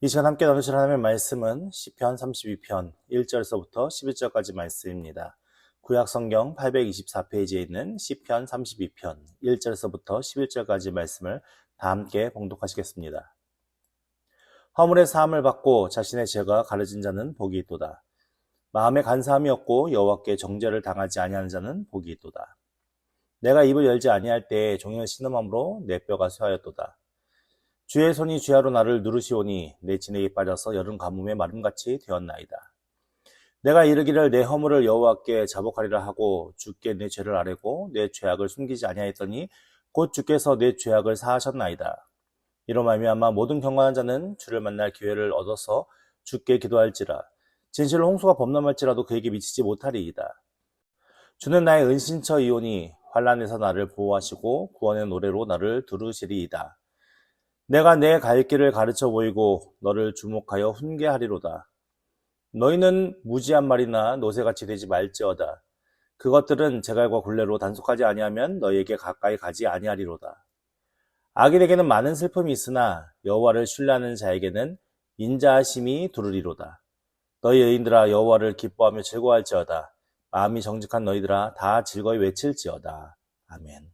이 시간 함께 나누실 하나님의 말씀은 시편 32편 1절서부터 11절까지 말씀입니다. 구약성경 824페이지에 있는 시편 32편 1절서부터 11절까지 말씀을 다 함께 봉독하시겠습니다. 허물의 사함을 받고 자신의 죄가 가려진 자는 복이 있도다. 마음에 간사함이 없고 여호와께 정죄를 당하지 아니하는 자는 복이 있도다. 내가 입을 열지 아니할 때에 종일 신음함으로 내 뼈가 쇠하였도다. 주의 손이 주야로 나를 누르시오니 내 진액이 빠져서 여름 가뭄에 마름같이 되었나이다. 내가 이르기를 내 허물을 여호와께 자복하리라 하고 주께 내 죄를 아뢰고 내 죄악을 숨기지 아니하였더니 곧 주께서 내 죄악을 사하셨나이다. 이로 말미암아 모든 경건한 자는 주를 만날 기회를 얻어서 주께 기도할지라. 진실로 홍수가 범람할지라도 그에게 미치지 못하리이다. 주는 나의 은신처이오니 환난에서 나를 보호하시고 구원의 노래로 나를 두르시리이다. 내가 내 갈 길을 가르쳐 보이고 너를 주목하여 훈계하리로다. 너희는 무지한 말이나 노새같이 되지 말지어다. 그것들은 제갈과 굴레로 단속하지 아니하면 너희에게 가까이 가지 아니하리로다. 악인에게는 많은 슬픔이 있으나 여호와를 신뢰하는 자에게는 인자하심이 두르리로다. 너희 의인들아 여호와를 기뻐하며 즐거워할지어다. 마음이 정직한 너희들아 다 즐거이 외칠지어다. 아멘.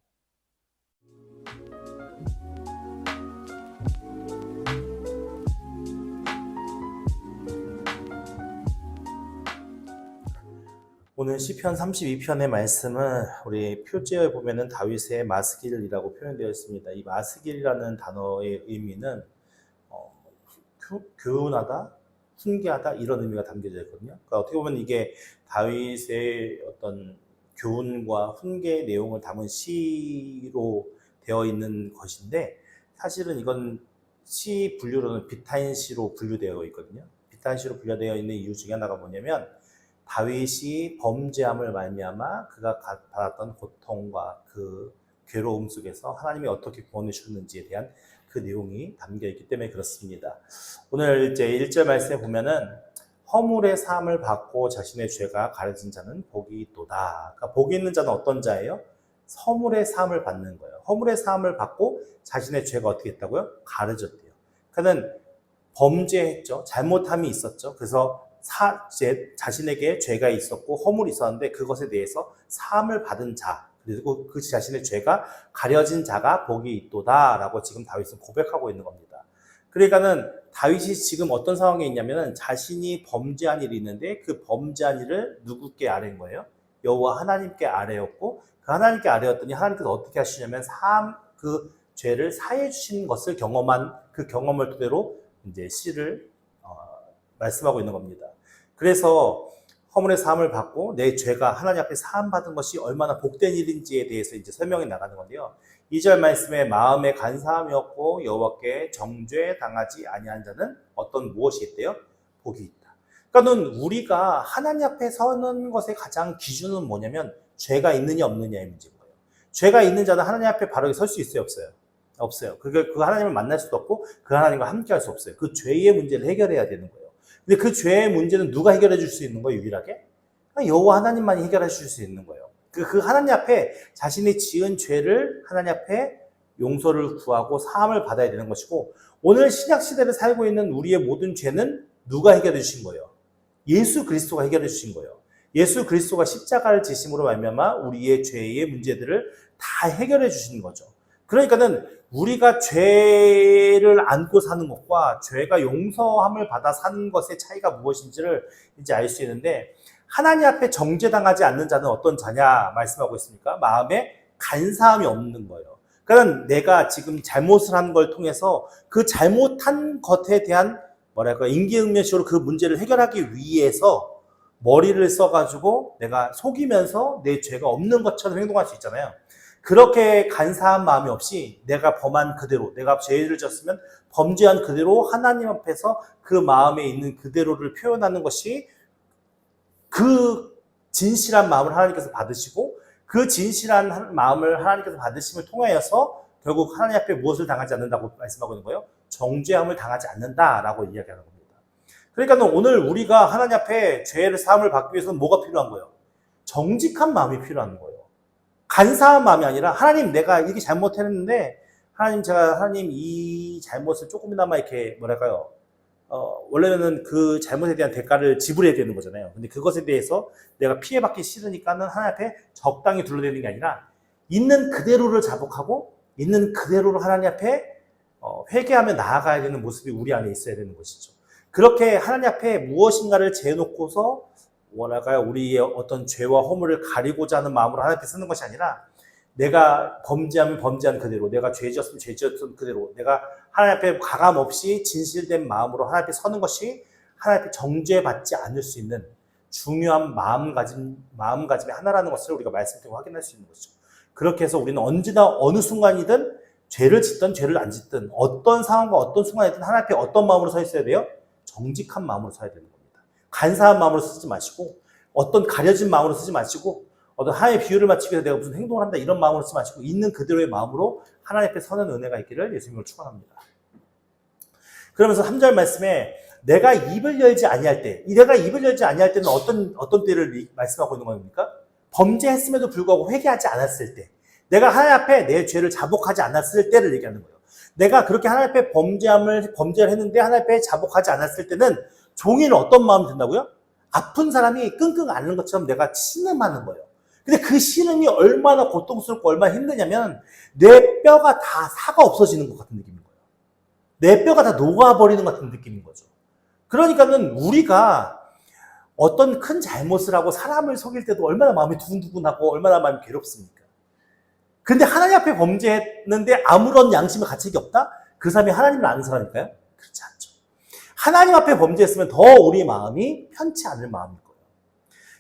오늘 시편 32편의 말씀은 우리 표지에 보면은 다윗의 마스길이라고 표현되어 있습니다. 이 마스길이라는 단어의 의미는 교훈하다, 훈계하다 이런 의미가 담겨져 있거든요. 그러니까 어떻게 보면 이게 다윗의 어떤 교훈과 훈계 내용을 담은 시로 되어 있는 것인데 사실은 이건 시 분류로는 비타인 시로 분류되어 있거든요. 비타인 시로 분류되어 있는 이유 중에 하나가 뭐냐면 다윗이 범죄함을 말미암아 그가 받았던 고통과 그 괴로움 속에서 하나님이 어떻게 구원해 주셨는지에 대한 그 내용이 담겨있기 때문에 그렇습니다. 오늘 이제 1절 말씀에 보면은 허물의 사함을 받고 자신의 죄가 가려진 자는 복이 있도다. 그러니까 복이 있는 자는 어떤 자예요? 허물의 사함을 받는 거예요. 허물의 사함을 받고 자신의 죄가 어떻게 했다고요? 가려졌대요. 그는 범죄했죠. 잘못함이 있었죠. 그래서 자신에게 죄가 있었고 허물이 있었는데 그것에 대해서 사함을 받은 자, 그리고 그 자신의 죄가 가려진 자가 복이 있도다 라고 지금 다윗은 고백하고 있는 겁니다. 그러니까는 다윗이 지금 어떤 상황에 있냐면은 자신이 범죄한 일이 있는데 그 범죄한 일을 누구께 아뢰인 거예요? 여호와 하나님께 아뢰었고 그 하나님께 아뢰었더니 하나님께서 어떻게 하시냐면 그 죄를 사해 주신 것을 경험한 그 경험을 토대로 이제 시를 말씀하고 있는 겁니다. 그래서 허물의 사함을 받고 내 죄가 하나님 앞에 사함받은 것이 얼마나 복된 일인지에 대해서 이제 설명해 나가는 건데요. 2절 말씀에 마음에 간사함이 없고 여호와께 정죄 당하지 아니한 자는 어떤 무엇이 있대요? 복이 있다. 그러니까 우리가 하나님 앞에 서는 것의 가장 기준은 뭐냐면 죄가 있느냐 없느냐의 문제인 거예요. 죄가 있는 자는 하나님 앞에 바르게 설 수 있어요, 없어요? 없어요. 그 하나님을 만날 수도 없고 그 하나님과 함께 할 수 없어요. 그 죄의 문제를 해결해야 되는 거예요. 근데 그 죄의 문제는 누가 해결해 줄 수 있는 거예요, 유일하게? 여호와 하나님만이 해결해 줄 수 있는 거예요. 그 하나님 앞에 자신이 지은 죄를 하나님 앞에 용서를 구하고 사함을 받아야 되는 것이고, 오늘 신약 시대를 살고 있는 우리의 모든 죄는 누가 해결해 주신 거예요? 예수 그리스도가 해결해 주신 거예요. 예수 그리스도가 십자가를 지심으로 말미암아 우리의 죄의 문제들을 다 해결해 주신 거죠. 그러니까는 우리가 죄를 안고 사는 것과 죄가 용서함을 받아 사는 것의 차이가 무엇인지를 이제 알 수 있는데, 하나님 앞에 정죄당하지 않는 자는 어떤 자냐 말씀하고 있습니까? 마음에 간사함이 없는 거예요. 그러니까 내가 지금 잘못을 한 걸 통해서 그 잘못한 것에 대한 임기응변식으로 그 문제를 해결하기 위해서 머리를 써가지고 내가 속이면서 내 죄가 없는 것처럼 행동할 수 있잖아요. 그렇게 간사한 마음이 없이 내가 범한 그대로, 내가 죄를 졌으면 범죄한 그대로 하나님 앞에서 그 마음에 있는 그대로를 표현하는 것이 그 진실한 마음을 하나님께서 받으시고, 그 진실한 마음을 하나님께서 받으심을 통하여서 결국 하나님 앞에 무엇을 당하지 않는다고 말씀하고 있는 거예요? 정죄함을 당하지 않는다라고 이야기하는 겁니다. 그러니까 오늘 우리가 하나님 앞에 죄를 사함을 받기 위해서는 뭐가 필요한 거예요? 정직한 마음이 필요한 거예요. 간사한 마음이 아니라, 하나님 내가 이렇게 잘못했는데 하나님 이 잘못을 조금이나마 이렇게 원래는 그 잘못에 대한 대가를 지불해야 되는 거잖아요. 근데 그것에 대해서 내가 피해받기 싫으니까는 하나님 앞에 적당히 둘러대는 게 아니라 있는 그대로를 자복하고 있는 그대로를 하나님 앞에 회개하며 나아가야 되는 모습이 우리 안에 있어야 되는 것이죠. 그렇게 하나님 앞에 무엇인가를 재놓고서 뭐랄까요, 우리의 어떤 죄와 허물을 가리고자 하는 마음으로 하나님 앞에 서는 것이 아니라 내가 범죄하면 범죄한 그대로, 내가 죄지었으면 죄지었던 그대로, 내가 하나님 앞에 가감 없이 진실된 마음으로 하나님 앞에 서는 것이 하나님 앞에 정죄받지 않을 수 있는 중요한 마음가짐의 하나라는 것을 우리가 말씀 통해 확인할 수 있는 것이죠. 그렇게 해서 우리는 언제나 어느 순간이든 죄를 짓든 죄를 안 짓든 어떤 상황과 어떤 순간이든 하나님 앞에 어떤 마음으로 서 있어야 돼요? 정직한 마음으로 서야 되는 겁니다. 간사한 마음으로 쓰지 마시고 어떤 가려진 마음으로 쓰지 마시고 어떤 하나님의 비유를 맞추기 위해서 내가 무슨 행동을 한다 이런 마음으로 쓰지 마시고 있는 그대로의 마음으로 하나님 앞에 서는 은혜가 있기를 예수님을 축원합니다. 그러면서 3절 말씀에 내가 입을 열지 아니할 때, 내가 입을 열지 아니할 때는 어떤 때를 말씀하고 있는 겁니까? 범죄했음에도 불구하고 회개하지 않았을 때, 내가 하나님 앞에 내 죄를 자복하지 않았을 때를 얘기하는 거예요. 내가 그렇게 하나님 앞에 범죄를 했는데 하나님 앞에 자복하지 않았을 때는 종이는 어떤 마음이 든다고요? 아픈 사람이 끙끙 앓는 것처럼 내가 신음하는 거예요. 근데 그 신음이 얼마나 고통스럽고 얼마나 힘드냐면 내 뼈가 다 사가 없어지는 것 같은 느낌인 거예요. 내 뼈가 다 녹아버리는 것 같은 느낌인 거죠. 그러니까는 우리가 어떤 큰 잘못을 하고 사람을 속일 때도 얼마나 마음이 두근두근하고 얼마나 마음이 괴롭습니까? 근데 하나님 앞에 범죄했는데 아무런 양심의 가책이 없다? 그 사람이 하나님을 아는 사람일까요? 그렇지 않죠. 하나님 앞에 범죄했으면 더 우리 마음이 편치 않을 마음일 거예요.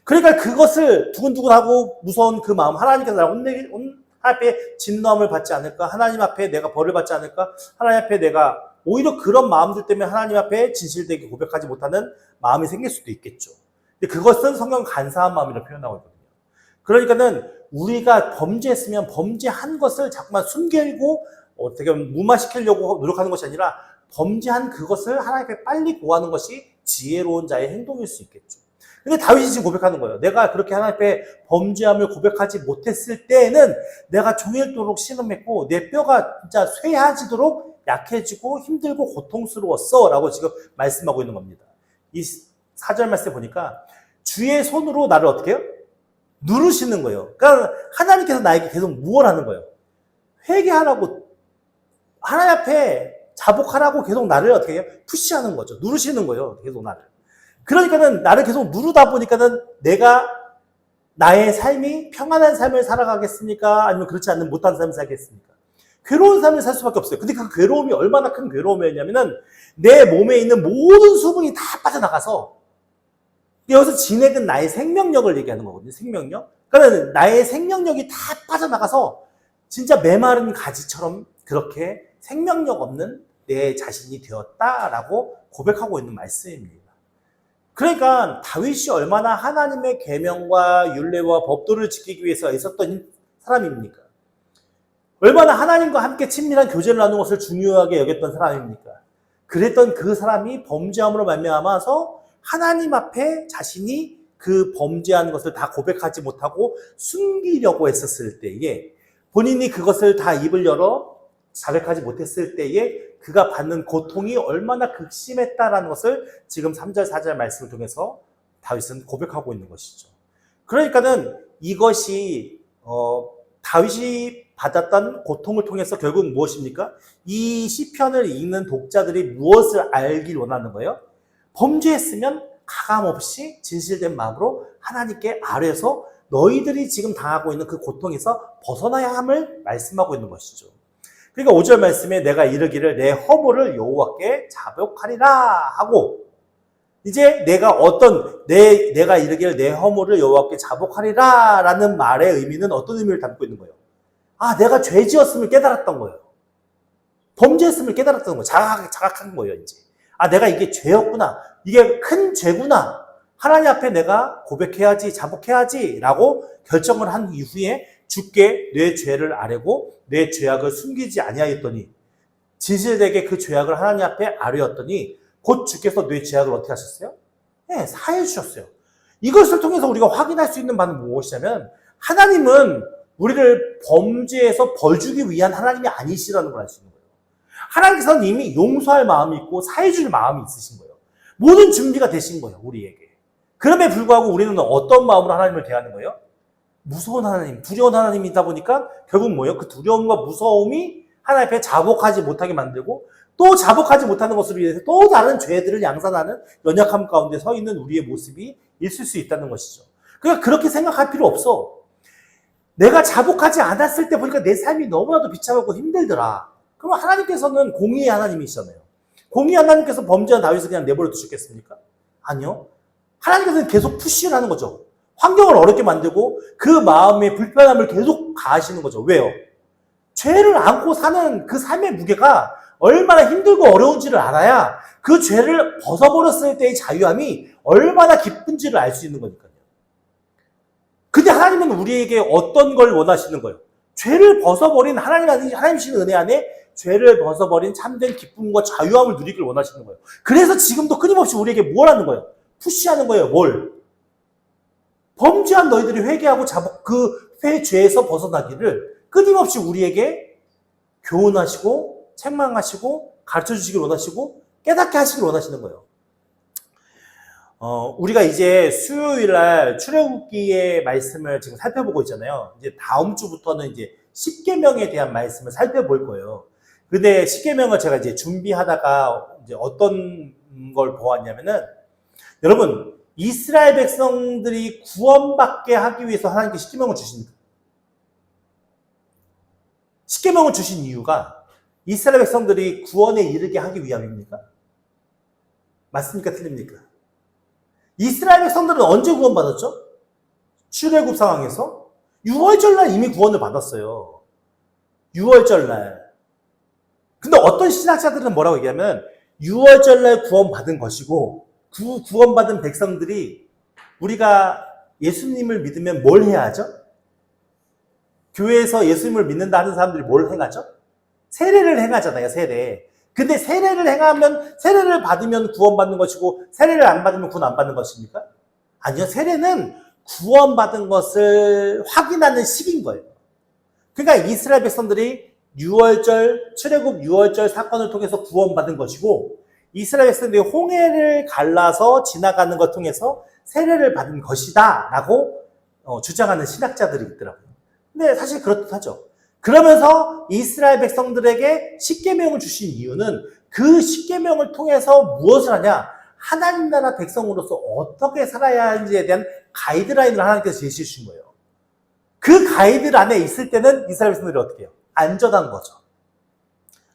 그러니까 그것을 두근두근하고 무서운 그 마음, 하나님께서 나를 하나님 앞에 진노함을 받지 않을까? 하나님 앞에 내가 벌을 받지 않을까? 하나님 앞에 내가 오히려 그런 마음들 때문에 하나님 앞에 진실되게 고백하지 못하는 마음이 생길 수도 있겠죠. 근데 그것은 성경 간사한 마음이라고 표현하고 있거든요. 그러니까는 우리가 범죄했으면 범죄한 것을 자꾸만 숨기고 어떻게 보면 무마시키려고 노력하는 것이 아니라 범죄한 그것을 하나님께 빨리 고하는 것이 지혜로운 자의 행동일 수 있겠죠. 근데 다윗이 지금 고백하는 거예요. 내가 그렇게 하나님 앞에 범죄함을 고백하지 못했을 때에는 내가 종일토록 신음했고 내 뼈가 진짜 쇠해지도록 약해지고 힘들고 고통스러웠어 라고 지금 말씀하고 있는 겁니다. 이 4절 말씀에 보니까 주의 손으로 나를 어떻게 해요? 누르시는 거예요. 그러니까 하나님께서 나에게 계속 무엇 하는 거예요? 회개하라고, 하나님 앞에 자복하라고 계속 나를 어떻게 해요? 푸시하는 거죠. 누르시는 거예요. 계속 나를. 그러니까는 나를 계속 누르다 보니까는 내가 나의 삶이 평안한 삶을 살아가겠습니까? 아니면 그렇지 않는 못한 삶을 살겠습니까? 괴로운 삶을 살 수밖에 없어요. 근데 그 괴로움이 얼마나 큰 괴로움이었냐면은 내 몸에 있는 모든 수분이 다 빠져나가서 여기서 진액은 나의 생명력을 얘기하는 거거든요. 생명력. 그러니까 나의 생명력이 다 빠져나가서 진짜 메마른 가지처럼 그렇게 생명력 없는 내 자신이 되었다라고 고백하고 있는 말씀입니다. 그러니까 다윗이 얼마나 하나님의 계명과 율례와 법도를 지키기 위해서 있었던 사람입니까? 얼마나 하나님과 함께 친밀한 교제를 나누는 것을 중요하게 여겼던 사람입니까? 그랬던 그 사람이 범죄함으로 말미암아서 하나님 앞에 자신이 그 범죄한 것을 다 고백하지 못하고 숨기려고 했었을 때에 본인이 그것을 다 입을 열어 자백하지 못했을 때에 그가 받는 고통이 얼마나 극심했다라는 것을 지금 3절, 4절 말씀을 통해서 다윗은 고백하고 있는 것이죠. 그러니까는 이것이 다윗이 받았던 고통을 통해서 결국은 무엇입니까? 이 시편을 읽는 독자들이 무엇을 알길 원하는 거예요? 범죄했으면 가감없이 진실된 마음으로 하나님께 아뢰서 너희들이 지금 당하고 있는 그 고통에서 벗어나야 함을 말씀하고 있는 것이죠. 그러니까 5절 말씀에 내가 이르기를 내 허물을 여호와께 자복하리라 하고 이제 내가 내가 이르기를 내 허물을 여호와께 자복하리라 라는 말의 의미는 어떤 의미를 담고 있는 거예요? 아, 내가 죄지었음을 깨달았던 거예요. 범죄했음을 깨달았던 거예요. 자각한 거예요, 이제. 아, 내가 이게 죄였구나. 이게 큰 죄구나. 하나님 앞에 내가 고백해야지, 자복해야지 라고 결정을 한 이후에 주께 내 죄를 아뢰고 내 죄악을 숨기지 아니하였더니 진실되게 그 죄악을 하나님 앞에 아뢰었더니 곧 주께서 내 죄악을 어떻게 하셨어요? 네, 사해 주셨어요. 이것을 통해서 우리가 확인할 수 있는 바는 무엇이냐면 하나님은 우리를 범죄에서 벌 주기 위한 하나님이 아니시라는 걸 알 수 있는 거예요. 하나님께서는 이미 용서할 마음이 있고 사해줄 마음이 있으신 거예요. 모든 준비가 되신 거예요, 우리에게. 그럼에 불구하고 우리는 어떤 마음으로 하나님을 대하는 거예요? 무서운 하나님, 두려운 하나님이다 보니까 결국 뭐예요? 그 두려움과 무서움이 하나님 앞에 자복하지 못하게 만들고 또 자복하지 못하는 것으로 인해서 또 다른 죄들을 양산하는 연약함 가운데 서 있는 우리의 모습이 있을 수 있다는 것이죠. 그러니까 그렇게 생각할 필요 없어. 내가 자복하지 않았을 때 보니까 내 삶이 너무나도 비참하고 힘들더라. 그럼 하나님께서는 공의의 하나님이시잖아요. 공의의 하나님께서 범죄한 다윗을 그냥 내버려 두셨겠습니까? 아니요. 하나님께서는 계속 푸시를 하는 거죠. 환경을 어렵게 만들고 그 마음의 불편함을 계속 가하시는 거죠. 왜요? 죄를 안고 사는 그 삶의 무게가 얼마나 힘들고 어려운지를 알아야 그 죄를 벗어버렸을 때의 자유함이 얼마나 기쁜지를 알 수 있는 거니까요. 근데 하나님은 우리에게 어떤 걸 원하시는 거예요? 죄를 벗어버린 하나님이신 은혜 안에 죄를 벗어버린 참된 기쁨과 자유함을 누리길 원하시는 거예요. 그래서 지금도 끊임없이 우리에게 뭘 하는 거예요? 푸시하는 거예요. 뭘? 범죄한 너희들이 회개하고 그 죄에서 벗어나기를 끊임없이 우리에게 교훈하시고 책망하시고 가르쳐주시길 원하시고 깨닫게 하시길 원하시는 거예요. 우리가 이제 수요일날 출애굽기의 말씀을 지금 살펴보고 있잖아요. 이제 다음 주부터는 이제 십계명에 대한 말씀을 살펴볼 거예요. 근데 십계명을 제가 이제 준비하다가 이제 어떤 걸 보았냐면은, 여러분, 이스라엘 백성들이 구원받게 하기 위해서 하나님께 십계명을 주십니다. 십계명을 주신 이유가 이스라엘 백성들이 구원에 이르게 하기 위함입니까? 맞습니까? 틀립니까? 이스라엘 백성들은 언제 구원받았죠? 출애굽 상황에서 6월절날 이미 구원을 받았어요. 6월절날. 근데 어떤 신학자들은 뭐라고 얘기하면 6월절날 구원받은 것이고 그 구원받은 백성들이 우리가 예수님을 믿으면 뭘 해야 하죠? 교회에서 예수님을 믿는다 하는 사람들이 뭘 행하죠? 세례를 행하잖아요, 세례. 근데 세례를 받으면 구원받는 것이고 세례를 안 받으면 구원 안 받는 것입니까? 아니요. 세례는 구원받은 것을 확인하는 식인 거예요. 그러니까 이스라엘 백성들이 출애굽 6월절 사건을 통해서 구원받은 것이고 이스라엘 백성들이 홍해를 갈라서 지나가는 것 통해서 세례를 받은 것이다 라고 주장하는 신학자들이 있더라고요. 근데 사실 그렇듯하죠. 그러면서 이스라엘 백성들에게 십계명을 주신 이유는 그 십계명을 통해서 무엇을 하냐? 하나님 나라 백성으로서 어떻게 살아야 하는지에 대한 가이드라인을 하나님께서 제시해 주신 거예요. 그 가이드 안에 있을 때는 이스라엘 백성들이 어떻게 해요? 안전한 거죠.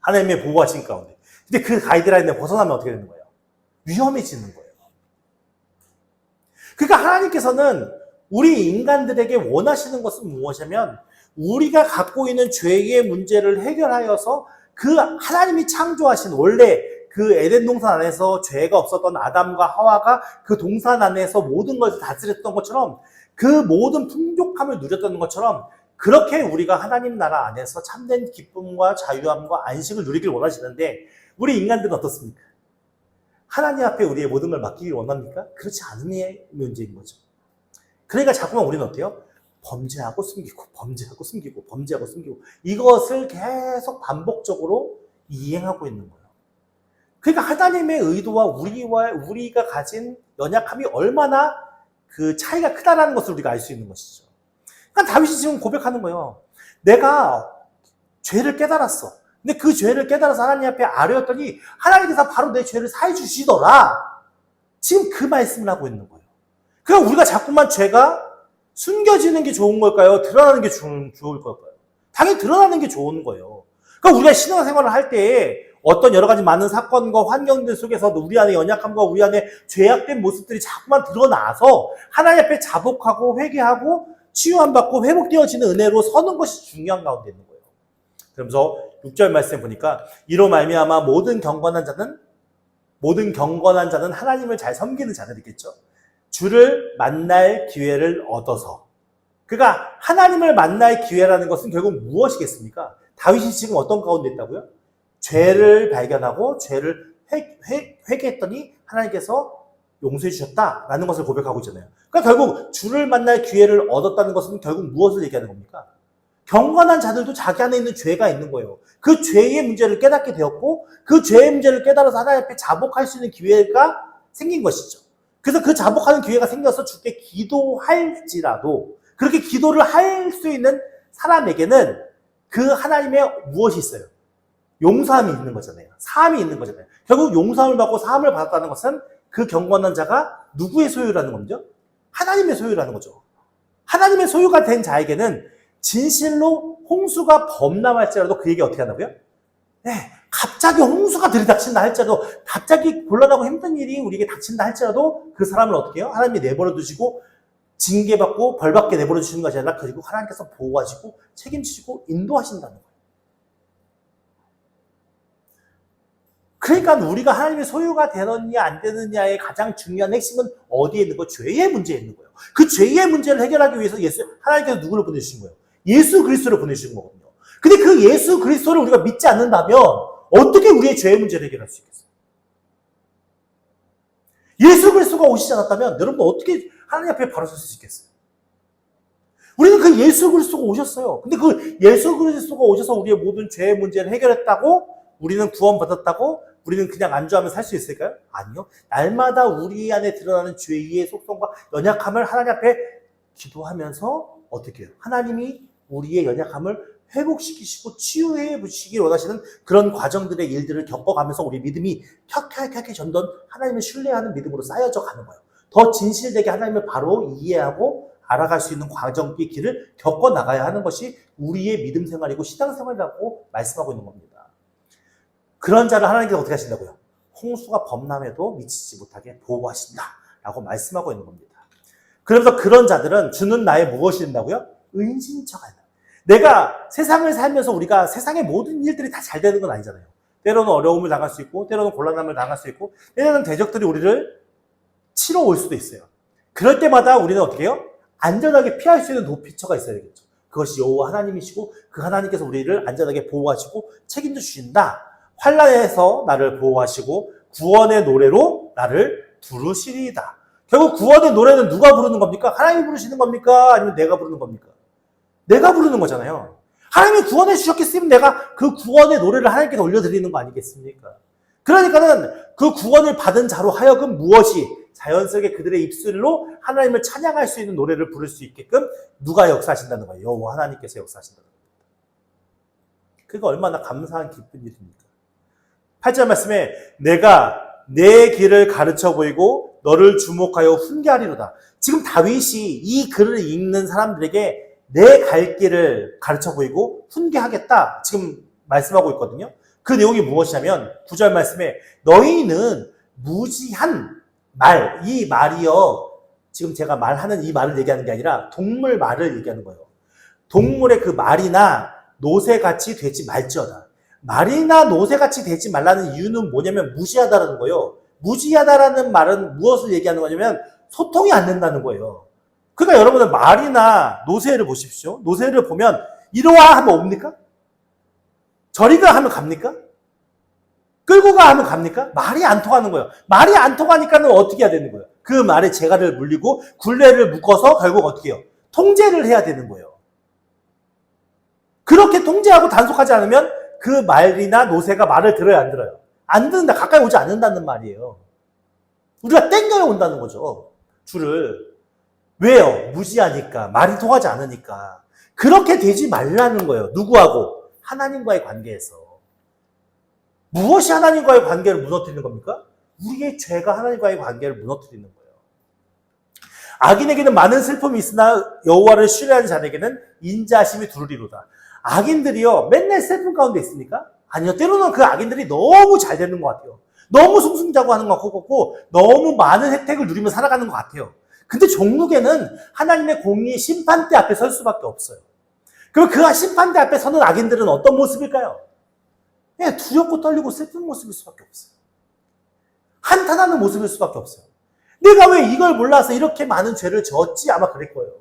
하나님의 보호하신 가운데. 근데 그 가이드라인을 벗어나면 어떻게 되는 거예요? 위험해지는 거예요. 그러니까 하나님께서는 우리 인간들에게 원하시는 것은 무엇이냐면 우리가 갖고 있는 죄의 문제를 해결하여서 그 하나님이 창조하신 원래 그 에덴 동산 안에서 죄가 없었던 아담과 하와가 그 동산 안에서 모든 것을 다스렸던 것처럼 그 모든 풍족함을 누렸던 것처럼 그렇게 우리가 하나님 나라 안에서 참된 기쁨과 자유함과 안식을 누리길 원하시는데 우리 인간들은 어떻습니까? 하나님 앞에 우리의 모든 걸 맡기길 원합니까? 그렇지 않은 문제인 거죠. 그러니까 자꾸만 우리는 어때요? 범죄하고 숨기고 범죄하고 숨기고 범죄하고 숨기고 이것을 계속 반복적으로 이행하고 있는 거예요. 그러니까 하나님의 의도와 우리가 가진 연약함이 얼마나 그 차이가 크다라는 것을 우리가 알 수 있는 것이죠. 그러니까 다윗이 지금 고백하는 거예요. 내가 죄를 깨달았어. 근데 그 죄를 깨달아서 하나님 앞에 아뢰었더니 하나님께서 바로 내 죄를 사해 주시더라. 지금 그 말씀을 하고 있는 거예요. 그러니까 우리가 자꾸만 죄가 숨겨지는 게 좋은 걸까요? 드러나는 게 좋을 걸까요? 당연히 드러나는 게 좋은 거예요. 그러니까 우리가 신앙생활을 할 때에 어떤 여러 가지 많은 사건과 환경들 속에서도 우리 안에 연약함과 우리 안에 죄악된 모습들이 자꾸만 드러나서 하나님 앞에 자복하고 회개하고 치유함받고 회복되어지는 은혜로 서는 것이 중요한 가운데 있는 거예요. 그러면서 6절 말씀에 보니까 이로 말미암아 모든 경건한 자는 하나님을 잘 섬기는 자들이겠죠. 주를 만날 기회를 얻어서. 그러니까 하나님을 만날 기회라는 것은 결국 무엇이겠습니까? 다윗이 지금 어떤 가운데 있다고요? 죄를 발견하고 죄를 회개했더니 하나님께서 용서해 주셨다라는 것을 고백하고 있잖아요. 그러니까 결국 주를 만날 기회를 얻었다는 것은 결국 무엇을 얘기하는 겁니까? 경건한 자들도 자기 안에 있는 죄가 있는 거예요. 그 죄의 문제를 깨닫게 되었고 그 죄의 문제를 깨달아서 하나님 앞에 자복할 수 있는 기회가 생긴 것이죠. 그래서 그 자복하는 기회가 생겨서 주께 기도할지라도 그렇게 기도를 할 수 있는 사람에게는 그 하나님의 무엇이 있어요? 용서함이 있는 거잖아요. 사함이 있는 거잖아요. 결국 용서함을 받고 사함을 받았다는 것은 그 경건한 자가 누구의 소유라는 거죠? 하나님의 소유라는 거죠. 하나님의 소유가 된 자에게는 진실로 홍수가 범람할지라도 그에게 어떻게 한다고요? 네, 갑자기 홍수가 들이닥친다 할지라도 갑자기 곤란하고 힘든 일이 우리에게 닥친다 할지라도 그 사람을 어떻게 해요? 하나님이 내버려 두시고 징계받고 벌받게 내버려 주시는 것이 아니라 그리고 하나님께서 보호하시고 책임지시고 인도하신다는 거예요. 그러니까 우리가 하나님의 소유가 되느냐 안 되느냐의 가장 중요한 핵심은 어디에 있는 거? 죄의 문제에 있는 거예요. 그 죄의 문제를 해결하기 위해서 하나님께서 누구를 보내주신 거예요? 예수 그리스도를 보내주신 거거든요. 근데 그 예수 그리스도를 우리가 믿지 않는다면 어떻게 우리의 죄의 문제를 해결할 수 있겠어요? 예수 그리스도가 오시지 않았다면 여러분 어떻게 하나님 앞에 바로 설 수 있겠어요? 우리는 그 예수 그리스도가 오셨어요. 근데 그 예수 그리스도가 오셔서 우리의 모든 죄의 문제를 해결했다고 우리는 구원받았다고 우리는 그냥 안주하면 살 수 있을까요? 아니요. 날마다 우리 안에 드러나는 죄의 속성과 연약함을 하나님 앞에 기도하면서 어떻게 해요? 하나님이 우리의 연약함을 회복시키시고 치유해 주시길 원하시는 그런 과정들의 일들을 겪어가면서 우리 믿음이 켜켜켜켜 전던 하나님을 신뢰하는 믿음으로 쌓여져 가는 거예요. 더 진실되게 하나님을 바로 이해하고 알아갈 수 있는 과정의 길을 겪어나가야 하는 것이 우리의 믿음 생활이고 신앙생활이라고 말씀하고 있는 겁니다. 그런 자를 하나님께서 어떻게 하신다고요? 홍수가 범람해도 미치지 못하게 보호하신다라고 말씀하고 있는 겁니다. 그러면서 그런 자들은 주는 나의 무엇이 된다고요? 은신처가 된다. 내가 세상을 살면서 우리가 세상의 모든 일들이 다 잘 되는 건 아니잖아요. 때로는 어려움을 당할 수 있고 때로는 곤란함을 당할 수 있고 때로는 대적들이 우리를 치러 올 수도 있어요. 그럴 때마다 우리는 어떻게 해요? 안전하게 피할 수 있는 도피처가 있어야 되겠죠. 그것이 여호와 하나님이시고 그 하나님께서 우리를 안전하게 보호하시고 책임져 주신다. 환난에서 나를 보호하시고 구원의 노래로 나를 부르시리이다. 결국 구원의 노래는 누가 부르는 겁니까? 하나님이 부르시는 겁니까? 아니면 내가 부르는 겁니까? 내가 부르는 거잖아요. 하나님이 구원해 주셨겠으면 내가 그 구원의 노래를 하나님께서 올려드리는 거 아니겠습니까? 그러니까는 그 구원을 받은 자로 하여금 무엇이 자연스럽게 그들의 입술로 하나님을 찬양할 수 있는 노래를 부를 수 있게끔 누가 역사하신다는 거예요? 여호와 하나님께서 역사하신다는 겁니다. 그게 얼마나 감사한 기쁜 일입니까? 8절 말씀에 내가 내 길을 가르쳐 보이고 너를 주목하여 훈계하리로다. 지금 다윗이 이 글을 읽는 사람들에게 내 갈 길을 가르쳐 보이고 훈계하겠다 지금 말씀하고 있거든요. 그 내용이 무엇이냐면 9절 말씀에 너희는 무지한 말, 이 말이요 지금 제가 말하는 이 말을 얘기하는 게 아니라 동물 말을 얘기하는 거예요. 동물의 그 말이나 노새같이 되지 말지어다. 말이나 노새같이 되지 말라는 이유는 뭐냐면 무지하다라는 거예요. 무지하다라는 말은 무엇을 얘기하는 거냐면 소통이 안 된다는 거예요. 그러니까 여러분은 말이나 노새를 보십시오. 노새를 보면 이리와 하면 옵니까? 저리가 하면 갑니까? 끌고 가 하면 갑니까? 말이 안 통하는 거예요. 말이 안 통하니까는 어떻게 해야 되는 거예요? 그 말에 재갈을 물리고 굴레를 묶어서 결국 어떻게 해요? 통제를 해야 되는 거예요. 그렇게 통제하고 단속하지 않으면 그 말이나 노새가 말을 들어요, 안 들어요? 안 듣는다. 가까이 오지 않는다는 말이에요. 우리가 땡겨야 온다는 거죠. 줄을. 왜요? 무지하니까. 말이 통하지 않으니까. 그렇게 되지 말라는 거예요. 누구하고? 하나님과의 관계에서. 무엇이 하나님과의 관계를 무너뜨리는 겁니까? 우리의 죄가 하나님과의 관계를 무너뜨리는 거예요. 악인에게는 많은 슬픔이 있으나 여호와를 신뢰하는 자에게는 인자하심이 두루리로다. 악인들이요 맨날 슬픔 가운데 있습니까? 아니요. 때로는 그 악인들이 너무 잘 되는 것 같아요. 너무 승승장구하는 것 같고 너무 많은 혜택을 누리며 살아가는 것 같아요. 근데 종국에는 하나님의 공의 심판대 앞에 설 수밖에 없어요. 그럼 그 심판대 앞에 서는 악인들은 어떤 모습일까요? 예, 두렵고 떨리고 슬픈 모습일 수밖에 없어요. 한탄하는 모습일 수밖에 없어요. 내가 왜 이걸 몰라서 이렇게 많은 죄를 졌지? 아마 그럴 거예요.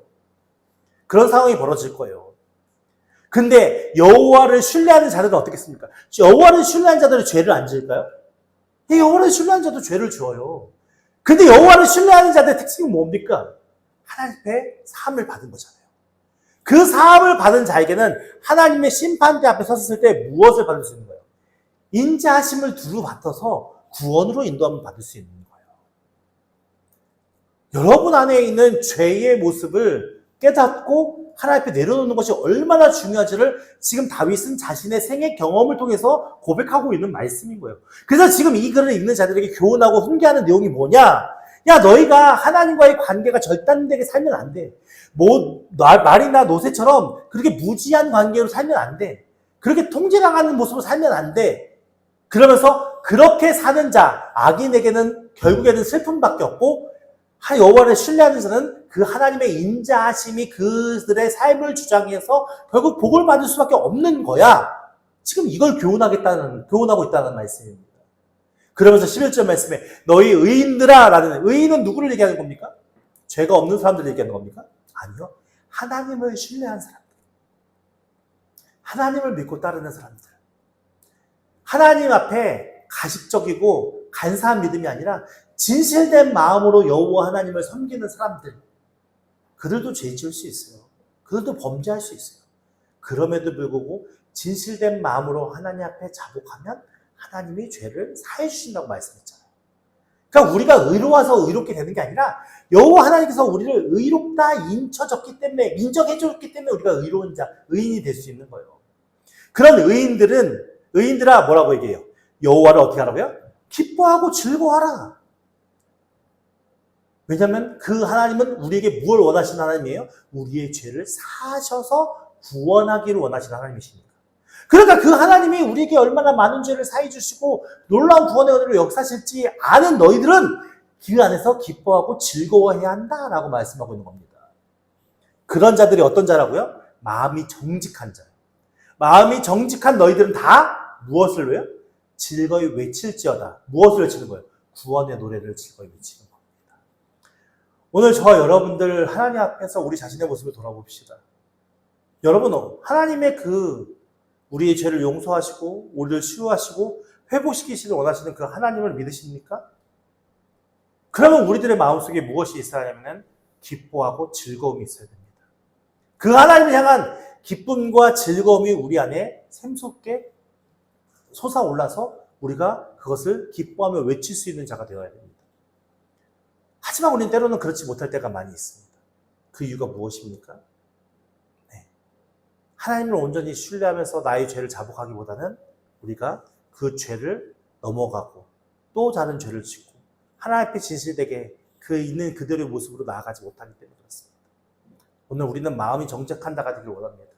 그런 상황이 벌어질 거예요. 근데 여호와를 신뢰하는 자들은 어떻겠습니까? 여호와를 신뢰하는 자들은 죄를 안 지을까요? 여호와를 신뢰하는 자도 죄를 지어요. 근데 여호와를 신뢰하는 자들의 특징은 뭡니까? 하나님 앞에 사함을 받은 거잖아요. 그 사함을 받은 자에게는 하나님의 심판대 앞에 섰을 때 무엇을 받을 수 있는 거예요? 인자하심을 두루 받아서 구원으로 인도함을 받을 수 있는 거예요. 여러분 안에 있는 죄의 모습을 깨닫고 하나님 앞에 내려놓는 것이 얼마나 중요한지를 지금 다윗은 자신의 생애 경험을 통해서 고백하고 있는 말씀인 거예요. 그래서 지금 이 글을 읽는 자들에게 교훈하고 훈계하는 내용이 뭐냐? 야, 너희가 하나님과의 관계가 절단되게 살면 안 돼. 말이나 노새처럼 그렇게 무지한 관계로 살면 안 돼. 그렇게 통제당하는 모습으로 살면 안 돼. 그러면서 그렇게 사는 자, 악인에게는 결국에는 슬픔밖에 없고 여호와를 신뢰하는 자는 그 하나님의 인자하심이 그들의 삶을 주장해서 결국 복을 받을 수밖에 없는 거야. 지금 이걸 교훈하고 있다는 말씀입니다. 그러면서 11절 말씀에 너희 의인들아 라는, 의인은 누구를 얘기하는 겁니까? 죄가 없는 사람들을 얘기하는 겁니까? 아니요. 하나님을 신뢰한 사람들. 하나님을 믿고 따르는 사람들. 하나님 앞에 가식적이고 간사한 믿음이 아니라 진실된 마음으로 여호와 하나님을 섬기는 사람들. 그들도 죄 지을 수 있어요. 그들도 범죄할 수 있어요. 그럼에도 불구하고 진실된 마음으로 하나님 앞에 자복하면 하나님이 죄를 사해 주신다고 말씀했잖아요. 그러니까 우리가 의로워서 의롭게 되는 게 아니라 여호와 하나님께서 우리를 의롭다 인쳐줬기 때문에, 인정해줬기 때문에 우리가 의로운 자, 의인이 될 수 있는 거예요. 그런 의인들아 뭐라고 얘기해요? 여호와를 어떻게 하라고요? 기뻐하고 즐거워하라. 왜냐하면 그 하나님은 우리에게 무엇을 원하시는 하나님이에요? 우리의 죄를 사하셔서 구원하기를 원하시는 하나님이십니다. 그러니까 그 하나님이 우리에게 얼마나 많은 죄를 사해 주시고 놀라운 구원의 은혜로 역사하실지 아는 너희들은 그 안에서 기뻐하고 즐거워해야 한다라고 말씀하고 있는 겁니다. 그런 자들이 어떤 자라고요? 마음이 정직한 자. 마음이 정직한 너희들은 다 무엇을 외요? 즐거이 외칠지어다. 무엇을 외치는 거예요? 구원의 노래를 즐거이 외치는 겁니다. 오늘 저와 여러분들 하나님 앞에서 우리 자신의 모습을 돌아봅시다. 여러분, 하나님의 우리의 죄를 용서하시고 우리를 치유하시고 회복시키시길 원하시는 그 하나님을 믿으십니까? 그러면 우리들의 마음속에 무엇이 있어야 하냐면 기뻐하고 즐거움이 있어야 됩니다. 그 하나님을 향한 기쁨과 즐거움이 우리 안에 샘솟게 솟아올라서 우리가 그것을 기뻐하며 외칠 수 있는 자가 되어야 됩니다. 하지만 우리는 때로는 그렇지 못할 때가 많이 있습니다. 그 이유가 무엇입니까? 하나님을 온전히 신뢰하면서 나의 죄를 자복하기보다는 우리가 그 죄를 넘어가고 또 다른 죄를 짓고 하나님 앞에 진실되게 그 있는 그대로의 모습으로 나아가지 못하기 때문에 그렇습니다. 오늘 우리는 마음이 정직한 자가 되길 원합니다.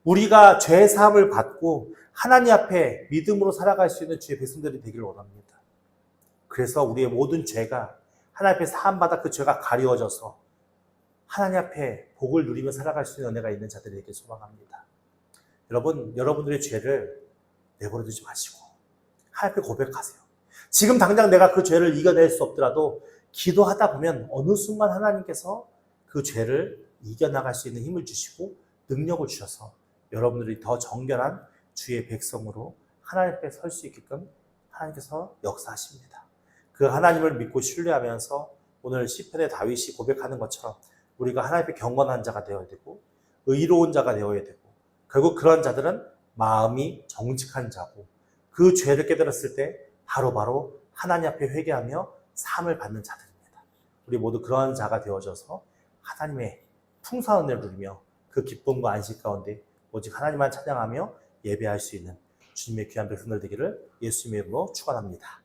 우리가 죄 사함을 받고 하나님 앞에 믿음으로 살아갈 수 있는 주의 백성들이 되길 원합니다. 그래서 우리의 모든 죄가 하나님 앞에 사함받아 그 죄가 가리워져서 하나님 앞에 복을 누리며 살아갈 수 있는 은혜가 있는 자들에게 소망합니다. 여러분, 여러분들의 죄를 내버려 두지 마시고 하나님 앞에 고백하세요. 지금 당장 내가 그 죄를 이겨낼 수 없더라도 기도하다 보면 어느 순간 하나님께서 그 죄를 이겨나갈 수 있는 힘을 주시고 능력을 주셔서 여러분들이 더 정결한 주의 백성으로 하나님 앞에 설 수 있게끔 하나님께서 역사하십니다. 그 하나님을 믿고 신뢰하면서 오늘 시편의 다윗이 고백하는 것처럼 우리가 하나님 앞에 경건한 자가 되어야 되고 의로운 자가 되어야 되고 결국 그런 자들은 마음이 정직한 자고 그 죄를 깨달았을 때 바로바로 하나님 앞에 회개하며 사함을 받는 자들입니다. 우리 모두 그러한 자가 되어져서 하나님의 풍성한 은혜를 누리며 그 기쁨과 안식 가운데 오직 하나님만 찬양하며 예배할 수 있는 주님의 귀한 백성들 되기를 예수님의 이름으로 축원합니다.